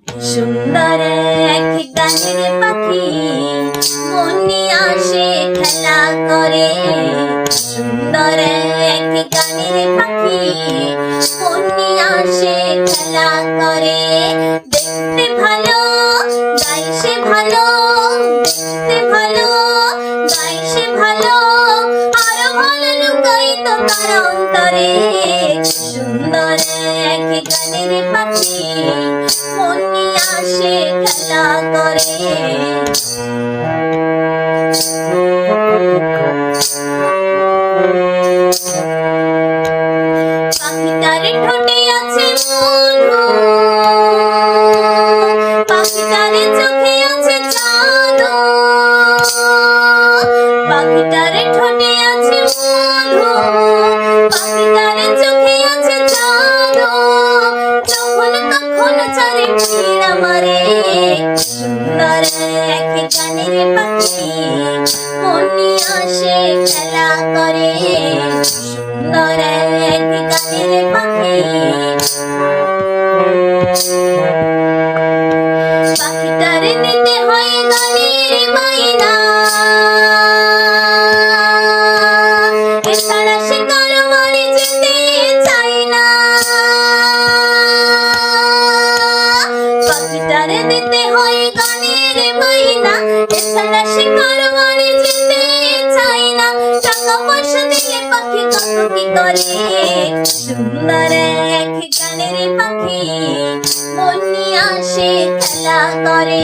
সুন্দর এক গানের পাখি মন নিয়ে আসে খেলা করে। সুন্দর এক গানের পাখি মন নিয়ে আসে খেলা করে। দেখতে ভালো গাই সে ভালো, দেখতে ভালো গাই সে ভালো, আরো ভালো লুকাই তো তার অন্তরে। সুন্দর এক গানের পাখি মন নিয়ে আসে খেলা করে। পাখিটার ঠোঁটে আছে মধু, পাখিটার চোখে আছে জাদু। পাখিটার ঠোঁটে আছে মধু, পাখিটার চোখে আছে জাদু। যখন তখন চারে পীড়া মারে। সুন্দর এক গানের পাখি মন নিয়ে আসে খেলা করে। সুন্দর এক গানের পাখি। পাখিটার নিতে হয় গানের মাইনা, এছাড়া সে কারো বাড়ি যেতে চায় না। পাখিটার দিতে হয় গানের মাইনা, এছাড়া সে কারো বাড়ি যেতে চায় না। টাকা পয়সা দিলে পাখি কত কি করে। সুন্দর এক গানের পাখি মন নিয়ে আসে খেলা করে।